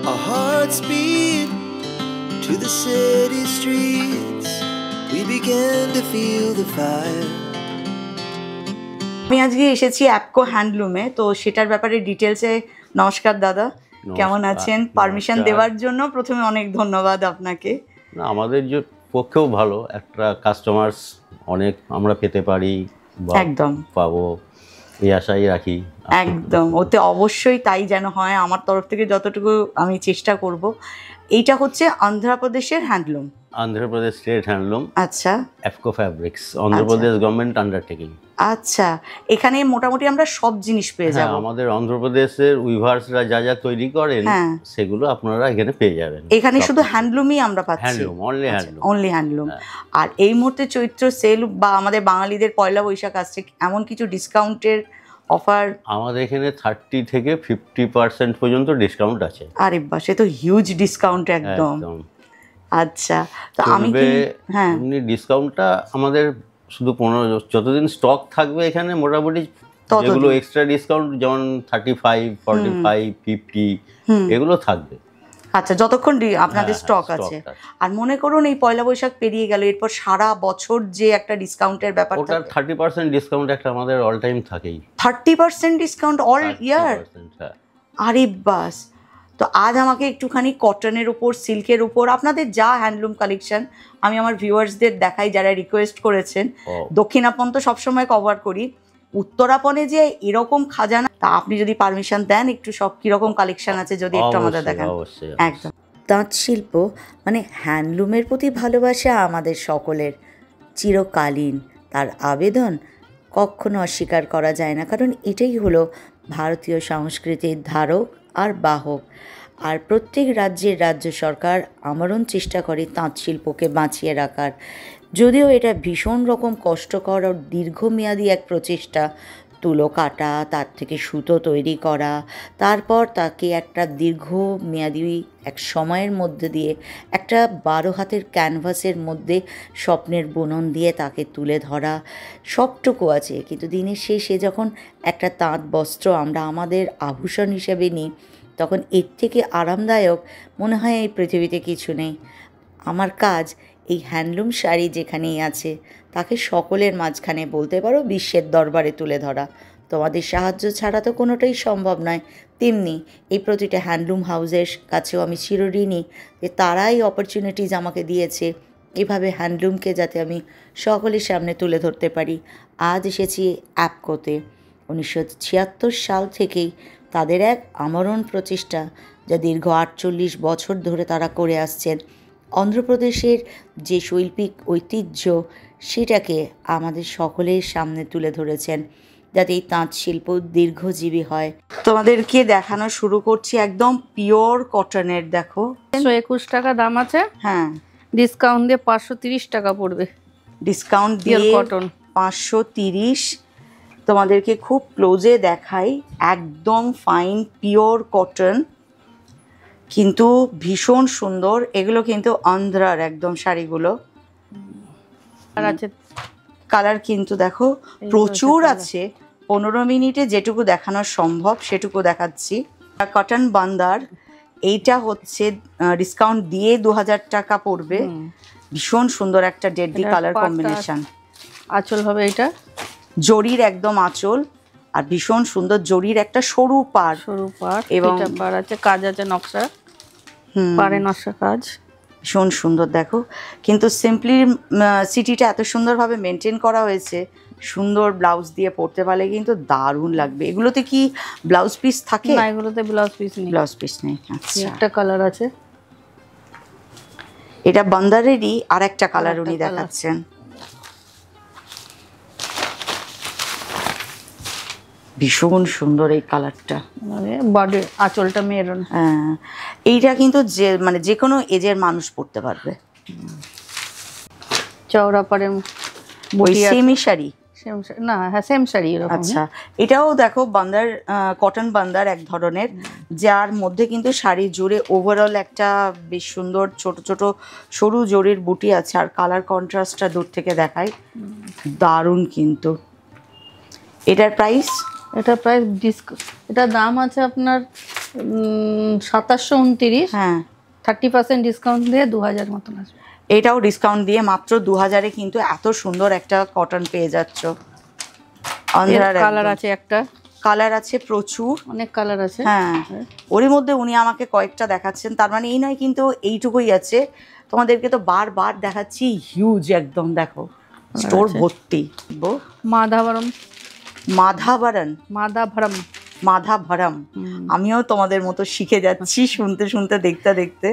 Our hearts beat to the city streets. We began to feel the fire. আমি আজকে এসেছি অ্যাপকো হ্যান্ডলুমে, তো সেটার ব্যাপারে ডিটেলসে। নমস্কার দাদা, কেমন আছেন? পারমিশন দেওয়ার জন্য প্রথমে অনেক ধন্যবাদ আপনাকে। না, আমাদের যে পক্ষেও ভালো একটা কাস্টমার্স অনেক আমরা পেতে পারি, একদম পাবো এই আশাই রাখি। একদম, ওতে অবশ্যই তাই যেন হয়। আমার তরফ থেকে যতটুকু আমি চেষ্টা করব। এইটা হচ্ছে অন্ধ্রপ্রদেশের হ্যান্ডলুম। অন্ধ্রপ্রদেশ স্টেট হ্যান্ডলুম, আচ্ছা, অ্যাপকো ফ্যাব্রিক্স, অন্ধ্রপ্রদেশ গভর্নমেন্ট আন্ডারটেকিং। আচ্ছা, এখানে মোটামুটি আমরা সব জিনিস পেয়ে যাব। আমাদের অন্ধ্রপ্রদেশের উইভার্সরা যা যা তৈরি করেন সেগুলো আপনারা এখানে পেয়ে যাবেন। এখানে শুধু হ্যান্ডলুমই আমরা পাচ্ছি, handloom, only handloom, only handloom. আর এই মুহূর্তে চৈত্র সেল বা আমাদের বাঙালিদের পয়লা বৈশাখ আসছে, এমন কিছু ডিসকাউন্টের অফার আমাদের এখানে 30 থেকে 50% পর্যন্ত ডিসকাউন্ট আছে। আরে বাহ, সে তো হিউজ ডিসকাউন্ট একদম। আচ্ছা, তো আমি এমনি ডিসকাউন্টটা আমাদের শুধু 15, যতদিন স্টক থাকবে এখানে মোটামুটি যেগুলো এক্সট্রা ডিসকাউন্ট যেমন 35, 45, 50 এগুলো থাকবে। আচ্ছা, যতক্ষণ আপনাদের স্টক আছে। আর মনে করুন এই পয়লা বৈশাখ পেরিয়ে গেল, এরপর সারা বছর যে একটা ডিসকাউন্টের ব্যাপার, ওটা 30% ডিসকাউন্ট একটা আমাদের অল টাইম থাকেই। 30% ডিসকাউন্ট অল ইয়ার? আরে বাস। তো আজ আমাকে একটুখানি কটনের উপর, সিল্কের উপর আপনাদের যা হ্যান্ডলুম কালেকশন, আমি আমার ভিউয়ার্সদের দেখাই যারা রিকোয়েস্ট করেছেন। দক্ষিণাপন তো সবসময় কভার করি, উত্তরাপনে যে এরকম খাজানা, তা আপনি যদি পারমিশন দেন একটু সব কিরকম কালেকশন আছে যদি একটু আমাদের দেখান। একদম, তাঁত শিল্প মানে হ্যান্ডলুমের প্রতি ভালোবাসা আমাদের সকলের চিরকালীন, তার আবেদন কখনো অস্বীকার করা যায় না, কারণ এটাই হলো ভারতীয় সংস্কৃতির ধারক আর বাহক। আর প্রত্যেক রাজ্যের রাজ্য সরকার আমরণ চেষ্টা করে তাঁত শিল্পকে বাঁচিয়ে রাখার, যদিও এটা ভীষণ রকম কষ্টকর ও দীর্ঘমেয়াদী এক প্রচেষ্টা। তুলো কাটা, তার থেকে সুতো তৈরি করা, তারপর তাকে একটা দীর্ঘমেয়াদী এক সময়ের মধ্যে দিয়ে একটা 12 হাতের ক্যানভাসের মধ্যে স্বপ্নের বুনন দিয়ে তাকে তুলে ধরা, সবটুকু আছে। কিন্তু দিনের শেষে যখন একটা তাঁত বস্ত্র আমরা আমাদের আভূষণ হিসেবে নিই, তখন এর থেকে আরামদায়ক মনে হয় এই পৃথিবীতে কিছু নেই। আমার কাজ এই হ্যান্ডলুম শাড়ি যেখানেই আছে তাকে সকলের মাঝখানে, বলতে পারো বিশ্বের দরবারে তুলে ধরা। তোমাদের সাহায্য ছাড়া তো কোনোটাই সম্ভব নয়। তেমনি এই প্রতিটা হ্যান্ডলুম হাউসের কাছেও আমি চিরঋণী যে তারাই অপরচুনিটিজ আমাকে দিয়েছে এভাবে হ্যান্ডলুমকে যাতে আমি সকলের সামনে তুলে ধরতে পারি। আজ এসেছি অ্যাপকোতে। 1976 সাল থেকেই তাদের এক আমরণ প্রচেষ্টা, যা দীর্ঘ 48 বছর ধরে তারা করে আসছেন। অন্ধ্রপ্রদেশের যে শৈল্পিক ঐতিহ্য সেটাকে আমাদের সকলের সামনে তুলে ধরেছেন, যাতে এই তাঁত শিল্প দীর্ঘজীবী হয়। তোমাদেরকে দেখানো শুরু করছি একদম পিওর কটনের। দেখো, 121 টাকা দাম আছে। হ্যাঁ, ডিসকাউন্ট দিয়ে 530 টাকা পড়বে। ডিসকাউন্ট দিয়ে কটন 530। তোমাদেরকে খুব ক্লোজে দেখাই, একদম ফাইন পিওর কটন, কিন্তু ভীষণ সুন্দর। এগুলো কিন্তু অন্ধ্রার একদম শাড়িগুলো। আর আছে কালার কিন্তু দেখো প্রচুর আছে। 15 মিনিটে যেটুকু দেখানো সম্ভব সেটুকু দেখাচ্ছি। কটন বান্দার, এইটা হচ্ছে ডিসকাউন্ট দিয়ে 2000 টাকা পড়বে। ভীষণ সুন্দর একটা ডেডলি কালার কম্বিনেশন। আঁচল হবে এটা জরির একদম আঁচল, আর ভীষণ সুন্দর জরির একটা সরু পাড়, এবং পাড় আছে, কাজ আছে, নকশা পাড়ে নকশা কাজ, ভীষণ সুন্দর। দেখো, কিন্তু সিম্পলি সিটিটা এত সুন্দরভাবে মেনটেন করা হয়েছে। সুন্দর ব্লাউজ দিয়ে পরতে পারলে কিন্তু দারুণ লাগবে। এগুলোতে কি ব্লাউজ পিস থাকে? না, এগুলোতে ব্লাউজ পিস নেই। ব্লাউজ পিস নেই। আচ্ছা, একটা কালার আছে, এটা বান্দারেরই আর একটা কালার উনি দেখাচ্ছেন। ভীষণ সুন্দর এই কালারটা, মানে বডি আঁচলটা মেরুন। হ্যাঁ, এইটা কিন্তু যে কোনো এজের মানুষ পরতে পারবে। চওড়া পাড়ে সেমি শাড়ি, না হ্যাঁ সেম শাড়ি এরকম। আচ্ছা, এটাও দেখো বান্দার, কটন বান্দার এক ধরনের, যার মধ্যে কিন্তু শাড়ি জুড়ে ওভারঅল একটা বেশ সুন্দর ছোট ছোট সরু জরির বুটি আছে। আর কালার কন্ট্রাস্টটা দূর থেকে দেখাই, দারুণ। কিন্তু এটার প্রাইস এটা প্রায় এটা দাম আছে আপনার 2729। হ্যাঁ 30% ডিসকাউন্ট দিয়ে 2000 মতন আসবে। এটাও ডিসকাউন্ট দিয়ে মাত্র 2000-এ কিন্তু এত সুন্দর একটা কটন পেয়ে যাচ্ছ। অন্ধ্রার কালার আছে একটা, কালার আছে প্রচুর, অনেক কালার আছে। হ্যাঁ ওরই মধ্যে উনি আমাকে কয়েকটা দেখাচ্ছেন, তার মানে এই নয় কিন্তু এইটুকুই আছে, তোমাদেরকে তো বারবার দেখাচ্ছি, হিউজ একদম দেখো স্টোর ভর্তি। মাধাবরম, মাধাবরণ, মাধাভরম, মাধাভরম, আমিও তোমাদের মতো শিখে যাচ্ছি শুনতে শুনতে দেখতে দেখতে।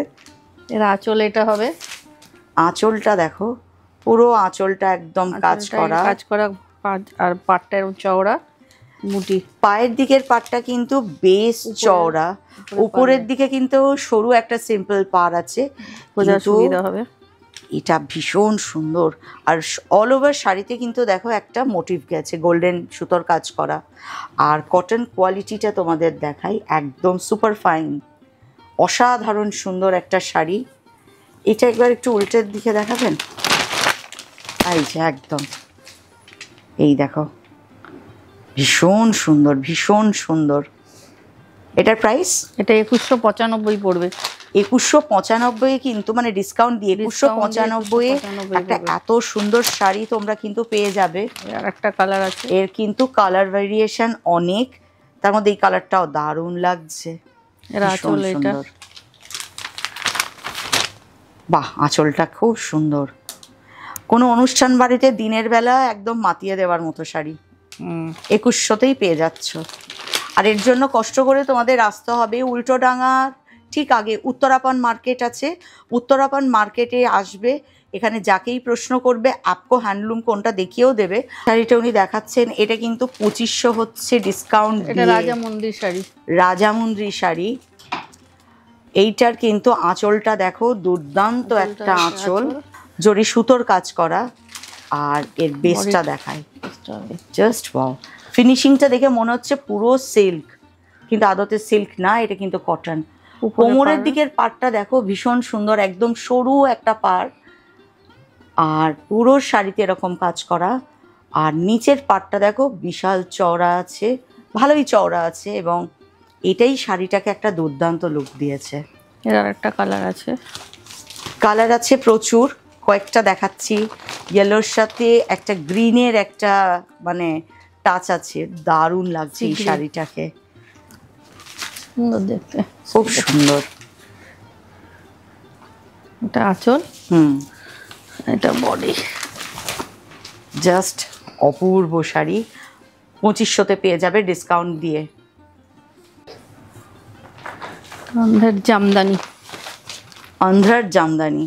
এর আঁচল এটা হবে, আঁচলটা দেখো পুরো আঁচলটা একদম কাজ করা, আর পাটটা এরকম চওড়া, মুটি পায়ের দিকের পাটটা কিন্তু বেশ চওড়া, উপরের দিকে কিন্তু সরু একটা সিম্পল পাড় আছে, বোঝার সুবিধা হবে। এটা ভীষণ সুন্দর। আর অল ওভার শাড়িতে কিন্তু দেখো একটা মোটিভ গেছে, গোল্ডেন সুতোর কাজ করা। আর কটন কোয়ালিটিটা তোমাদের দেখাই, একদম সুপার ফাইন, অসাধারণ সুন্দর একটা শাড়ি। এটা একবার একটু উল্টের দিকে দেখাবেন, এই যে একদম, এই দেখো ভীষণ সুন্দর, ভীষণ সুন্দর। এটার প্রাইস? এটা 2195 পড়বে। 2195 কিন্তু মানে ডিসকাউন্ট দিয়ে 2195 একটা এত সুন্দর শাড়ি তোমরা কিন্তু পেয়ে যাবে। আর একটা কালার আছে, এর কিন্তু কালার ভেরিয়েশন অনেক, তার মধ্যে এই কালারটাও দারুণ লাগছে। এর আঁচল এটা, বাহ আঁচলটা খুব সুন্দর, কোনো অনুষ্ঠান বাড়িতে দিনের বেলা একদম মাতিয়ে দেওয়ার মতো শাড়ি 2100তেই পেয়ে যাচ্ছ। আর এর জন্য কষ্ট করে তোমাদের আসতে হবে উল্টোডাঙার ঠিক আগে উত্তরাপন মার্কেট আছে, উত্তরাপন মার্কেটে আসবে, এখানে যাকেই প্রশ্ন করবে আপকো হ্যান্ডলুম কোনটা দেখিয়েও দেবে। শাড়িটা উনি দেখাচ্ছেন, এটা কিন্তু 2500 হচ্ছে ডিসকাউন্ট। এটা রাজামন্দির শাড়ি, রাজামুন্দ্রি শাড়ি। এইটার কিন্তু আঁচলটা দেখো দুর্দান্ত একটা আঁচল, জরি সুতোর কাজ করা। আর এর বেসটা দেখায়, জাস্ট ওয়াও, ফিনিশিংটা দেখে মনে হচ্ছে পুরো সিল্ক, কিন্তু আদতে সিল্ক না, এটা কিন্তু কটন। কোমরের দিকের পাড়টা দেখো ভীষণ সুন্দর, একদম সরু একটা পাড়, আর পুরো শাড়িতে এরকম কাজ করা। আর নিচের পাড়টা দেখো বিশাল চওড়া আছে, ভালোই চওড়া আছে, এবং এটাই শাড়িটাকে একটা দুর্দান্ত লুক দিয়েছে। এর আর একটা কালার আছে, কালার আছে প্রচুর, কয়েকটা দেখাচ্ছি। ইয়েলোর সাথে একটা গ্রিনের একটা মানে টাচ আছে, দারুণ লাগছে এই শাড়িটাকে, সুন্দর দেখতে, খুব সুন্দর। এটা আঁচল, এটা বডি, জাস্ট অপূর্ব শাড়ি, 2500তে পেয়ে যাবে ডিসকাউন্ট দিয়ে। অন্ধ্রের জামদানি, অন্ধ্রার জামদানি,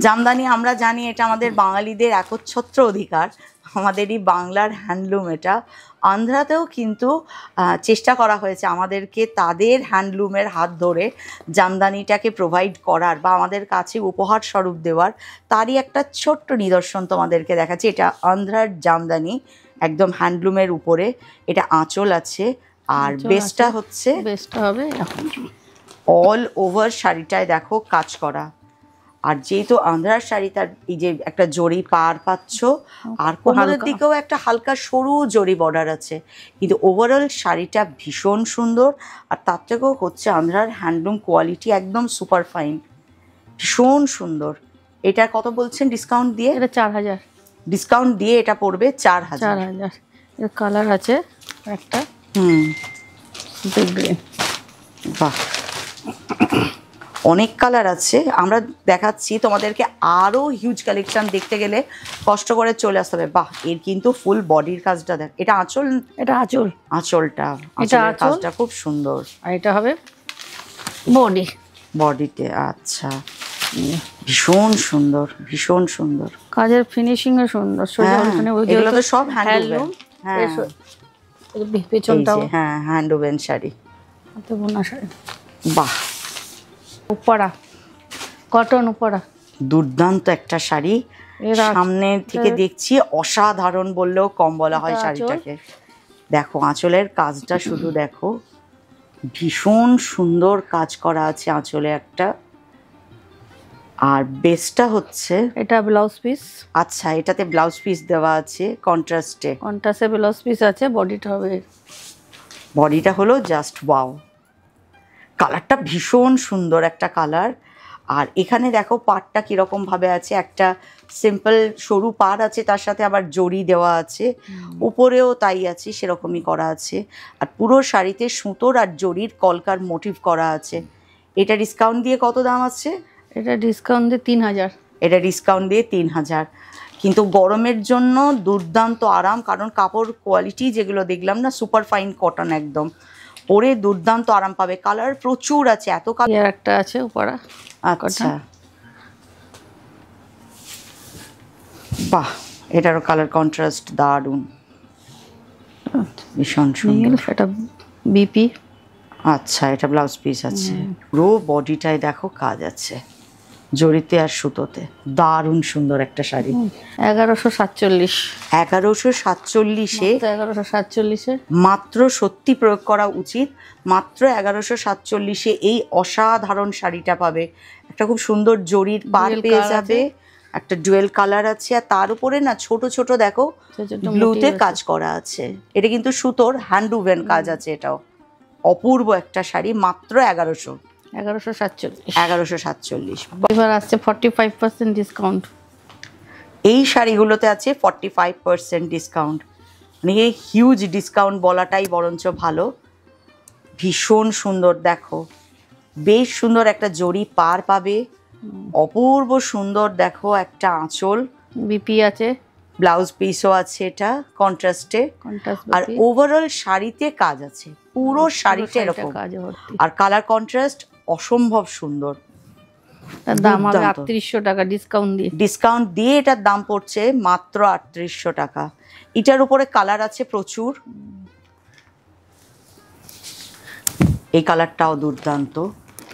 জামদানি আমরা জানি এটা আমাদের বাঙালিদের একচ্ছত্র অধিকার, আমাদেরই বাংলার হ্যান্ডলুম এটা। আন্ধ্রাতেও কিন্তু চেষ্টা করা হয়েছে আমাদেরকে তাদের হ্যান্ডলুমের হাত ধরে জামদানিটাকে প্রোভাইড করার বা আমাদের কাছে উপহার স্বরূপ দেওয়ার, তারই একটা ছোট্ট নিদর্শন তোমাদেরকে দেখাচ্ছি। এটা আন্ধ্রার জামদানি, একদম হ্যান্ডলুমের উপরে, এটা আঁচল আছে, আর বেসটা হচ্ছে, বেসটা হবে অল ওভার শাড়িটায় দেখো কাজ করা। আর যেহেতু আন্ধ্রার শাড়ি, তার এই যে একটা জরি পার পাচ্ছ, আর কোমরের দিকেও একটা হালকা সরু জরি বর্ডার আছে, কিন্তু ওভারঅল শাড়িটা ভীষণ সুন্দর। আর তার থেকেও হচ্ছে আন্ধ্রার হ্যান্ডলুম কোয়ালিটি একদম সুপার ফাইন, ভীষণ সুন্দর। এটা কত বলছেন ডিসকাউন্ট দিয়ে? এটা 4000, ডিসকাউন্ট দিয়ে এটা পড়বে 4000। এর কালার আছে একটা, গ্রিন, বাহ অনেক কালার আছে, আমরা দেখাচ্ছি তোমাদেরকে, আরও হিউজ কালেকশন দেখতে গেলে কষ্ট করে চলে আসতে হবে। বাহ এর কিন্তু ফুল বডির কাজটা দেখ, এটা আঁচল, এটা আঁচল, আঁচলটা, এটা কাজটা খুব সুন্দর। আর এটা হবে বডি, বডিতে, আচ্ছা ভীষণ সুন্দর, ভীষণ সুন্দর কাজের ফিনিশিং ও সুন্দর। এগুলো তো সব হ্যান্ডলুম, হ্যাঁ পেছনটাও, হ্যাঁ হ্যান্ডলুমের শাড়ি, হাতে বোনা শাড়ি। বাহ উপরা, কটন উপরা, দুর্দান্ত একটা শাড়ি, সামনের থেকে দেখছি অসাধারণ বললেও কম বলা হয় শাড়িটাকে। দেখো আঁচলের কাজটা শুধু দেখো, ভীষণ সুন্দর কাজ করা আছে আঁচলে একটা। আর বেসটা হচ্ছে, এটা ব্লাউজ পিস, আচ্ছা এটাতে ব্লাউজ পিস দেওয়া আছে কন্ট্রাস্টে, কন্ট্রাস্টে ব্লাউজ পিস আছে, বডিটা হবে বডিটা হলো জাস্ট ওয়াও, কালারটা ভীষণ সুন্দর একটা কালার। আর এখানে দেখো পাড়টা কীরকম ভাবে আছে, একটা সিম্পল সরু পাড় আছে, তার সাথে আবার জড়ি দেওয়া আছে, উপরেও তাই আছে, সেরকমই করা আছে। আর পুরো শাড়িতে সুতোর আর জড়ির কলকার মোটিভ করা আছে। এটা ডিসকাউন্ট দিয়ে কত দাম আছে? এটা ডিসকাউন্ট দিয়ে 3000। এটা ডিসকাউন্ট দিয়ে 3000। কিন্তু গরমের জন্য দুর্দান্ত আরাম, কারণ কাপড় কোয়ালিটি যেগুলো দেখলাম না, সুপার ফাইন কটন, একদম পরে দুর্দান্ত আরাম পাবে। কালার প্রচুর আছে, এত কালার একটা আছে উপরা। আচ্ছা, বাহ, এটারও কালার কন্ট্রাস্ট দারুণ, ভীষণ সুন্দর। এটা বিপি। আচ্ছা, এটা ব্লাউজ পিস আছে, পুরো বডিটায় দেখো কাজ আছে জড়িতে আর সুতোতে, দারুণ সুন্দর একটা শাড়ি। 1147। 1147-এ 1147-এ মাত্র, সত্যি প্রয়োগ করা উচিত, মাত্র 1147-এ এই অসাধারণ শাড়িটা পাবে। একটা খুব সুন্দর জরির পার পেয়ে যাবে, একটা ডুয়েল কালার আছে, আর তার উপরে না ছোট ছোট দেখো ব্লুতে কাজ করা আছে। এটা কিন্তু সুতোর হ্যান্ড উভেন কাজ আছে। এটাও অপূর্ব একটা শাড়ি, মাত্র 1147। এবার আসছে 45% ডিসকাউন্ট। এই শাড়িগুলোতে আছে 45% ডিসকাউন্ট, মানে এই হিউজ ডিসকাউন্ট বলাটাই বরঞ্চ ভালো। ভীষণ সুন্দর, দেখো বেশ সুন্দর একটা জরি পার পাবে, অপূর্ব সুন্দর দেখো একটা আঁচল, বিপি আছে, ব্লাউজ পিসও আছে, এটা কন্ট্রাস্টে। আর ওভারঅল শাড়িতে কাজ আছে, পুরো শাড়িতে এরকম, আর কালার কন্ট্রাস্ট অসম্ভব সুন্দর। তার দাম হবে 3800 টাকা ডিসকাউন্ট দিয়ে। ডিসকাউন্ট দিয়ে এটার দাম পড়ছে মাত্র 3800 টাকা। এটার উপরে কালার আছে প্রচুর, এই কালারটাও দুর্দান্ত,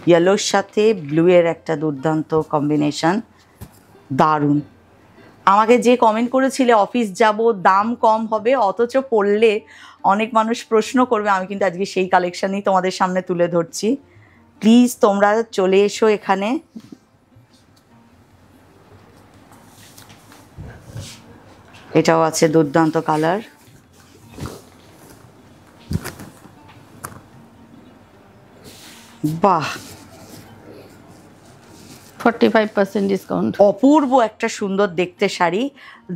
ইয়েলোর সাথে ব্লু এর একটা দুর্দান্ত কম্বিনেশন, দারুণ। আমাকে যে কমেন্ট করেছিলে অফিস যাব, দাম কম হবে, অথচ পড়লে অনেক মানুষ প্রশ্ন করবে, আমি কিন্তু আজকে সেই কালেকশনই তোমাদের সামনে তুলে ধরছি। প্লিজ তোমরা চলে এসো এখানে। এটাও আছে দুর্দান্ত কালার, বাহ, 45% ডিসকাউন্ট। অপূর্ব একটা সুন্দর দেখতে শাড়ি।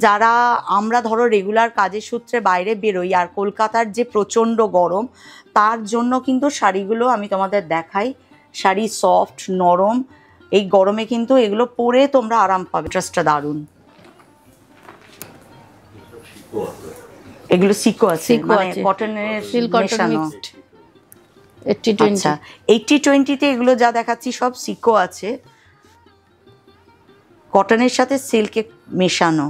যারা আমরা ধরো রেগুলার কাজের সূত্রে বাইরে বেরোই, আর কলকাতার যে প্রচণ্ড গরম, তার জন্য কিন্তু শাড়িগুলো আমি তোমাদের দেখাই। শাড়ি সফট নরম, এই গরমে কিন্তু এগুলো পরে তোমরা আরাম পাবে। ড্রেসটা দারুণ, এগুলো সিকো আছে, মানে কটনের সিল্ক কটন মেশানো। মিক্সড 80-20। আচ্ছা, 80-20-তে এগুলো যা দেখাচ্ছি সব সিকো আছে, কটনের সাথে সিল্কে মেশানো।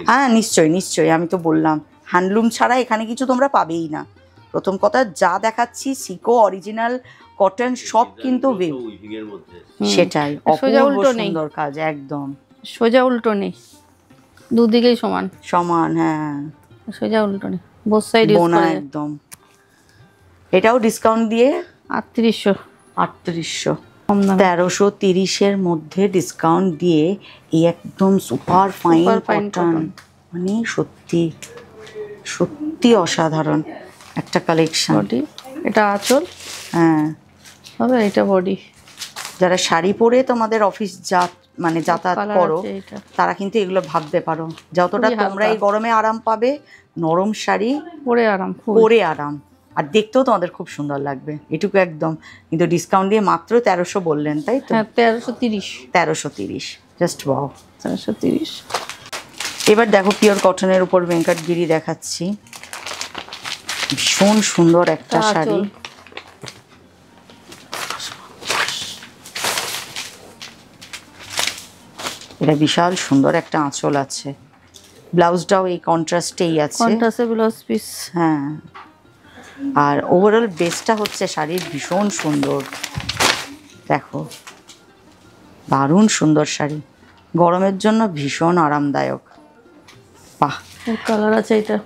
হ্যাঁ, নিশ্চয়ই নিশ্চয়ই, আমি তো বললাম হ্যান্ডলুম ছাড়া এখানে কিছু তোমরা পাবেই না। প্রথম কথা, যা দেখাচ্ছি সিকো অরিজিনাল কটন সব কিন্তু সেটাই, অপূর্ব সুন্দর কাজ, একদম সোজা উল্টো নেই, দুদিকেই সমান সমান। হ্যাঁ, সোজা উল্টো নেই, বোথ সাইড ইউজ বোনা একদম। এটাও ডিসকাউন্ট দিয়ে 3800। 1330-এর মধ্যে ডিসকাউন্ট দিয়ে এই একদম সুপার ফাইন কটন, মানে সত্যি সত্যি অসাধারণ একটা কালেকশন। এটা আঁচল, হ্যাঁ হবে, এটা বডি। যারা শাড়ি পরে তোমাদের অফিস মানে যাতায়াত করো, তারা কিন্তু এগুলো ভাবতে পারো, যতটা তোমরা এই গরমে আরাম পাবে, নরম শাড়ি পরে আরাম, আর দেখতেও তোমাদের খুব সুন্দর লাগবে, এটুকু একদম। কিন্তু ডিসকাউন্ট দিয়ে মাত্র 1300 বললেন, তাই তো? 1330, জাস্ট ওয়াও, 1330। এবার দেখো পিওর কটনের উপর ভেঙ্কটগিরি দেখাচ্ছি, ভীষণ সুন্দর একটা শাড়ি। এটা বিশাল সুন্দর একটা আঁচল আছে, ব্লাউজটাও এই কন্ট্রাস্টেই আছে, কন্ট্রাস্টে ব্লাউজ পিস। হ্যাঁ, আর ওভারঅল বেসটা হচ্ছে শাড়ির ভীষণ সুন্দর, দেখো দারুণ সুন্দর শাড়ি, গরমের জন্য ভীষণ আরামদায়ক। বাহ, কালার আছে, এটা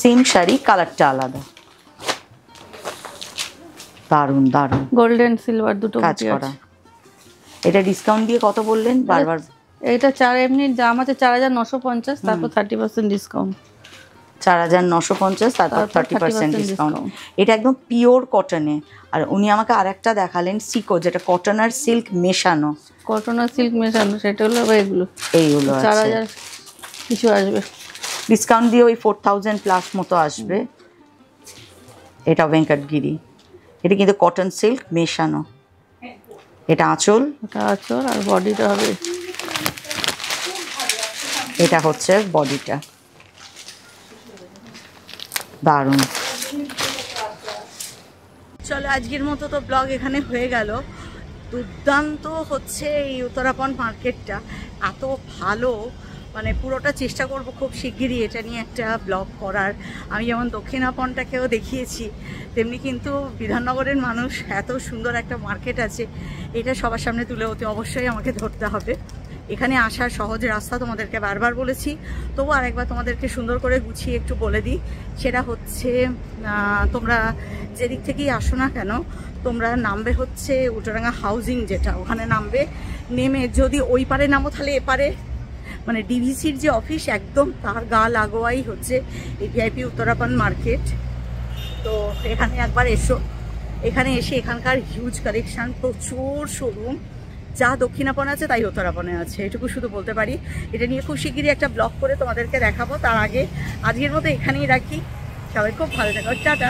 সেম শাড়ি, কালারটা আলাদা, দারুণ দারুণ, গোল্ডেন সিলভার দুটো কাজ করা। এটা ডিসকাউন্ট দিয়ে কত বললেন বারবার? এটা এমনি দাম আছে 4950, তারপর 30% ডিসকাউন্ট। 4,950, তারপর 30% ডিসকাউন্ট। এটা একদম পিওর কটনে। আর উনি আমাকে আরেকটা দেখালেন সিকো, যেটা কটন আর সিল্ক মেশানো। কটন আর সিল্ক মেশানো, সেটা হলো এইগুলো 4,000 কিছু আসবে, ডিসকাউন্ট দিয়ে ওই 4,000 প্লাস মতো আসবে। এটা ভেঙ্কটগিরি, এটা কিন্তু কটন সিল্ক মেশানো। এটা আঁচল, আর বডিটা হবে, এটা হচ্ছে বডিটা। দারুণ। চলো আজকের মতো তো ব্লগ এখানে হয়ে গেল। দুর্দান্ত হচ্ছে এই উত্তরাপন মার্কেটটা, এত ভালো, মানে পুরোটা চেষ্টা করব খুব শিগগিরই এটা নিয়ে একটা ব্লগ করার। আমি যেমন দক্ষিণাপনটাকেও দেখিয়েছি, তেমনি কিন্তু বিধাননগরের মানুষ এত সুন্দর একটা মার্কেট আছে, এটা সবার সামনে তুলে অবশ্যই আমাকে ধরতে হবে। এখানে আসার সহজ রাস্তা তোমাদেরকে বারবার বলেছি, তবু আরেকবার তোমাদেরকে সুন্দর করে গুছিয়ে একটু বলে দিই। সেটা হচ্ছে তোমরা যেদিক থেকেই আসো না কেন, তোমরা নামবে হচ্ছে উল্টোডাঙ্গা হাউজিং, যেটা ওখানে নামবে। নেমে যদি ওই পারে নামো তাহলে এপারে মানে ডিভিসির যে অফিস একদম তার গা লাগোয়াই হচ্ছে এই ভিআইপি উত্তরাপন মার্কেট। তো এখানে একবার এসো, এখানে এসে এখানকার হিউজ কালেকশান, প্রচুর শোরুম, যা দক্ষিণাপন আছে তাই উত্তরাপনে আছে, এটুকু শুধু বলতে পারি। এটা নিয়ে খুব শিগগিরই একটা ব্লগ করে তোমাদেরকে দেখাবো। তার আগে আজকের মতো এখানেই রাখি। সবাই খুব ভালো থাকো, টাটা।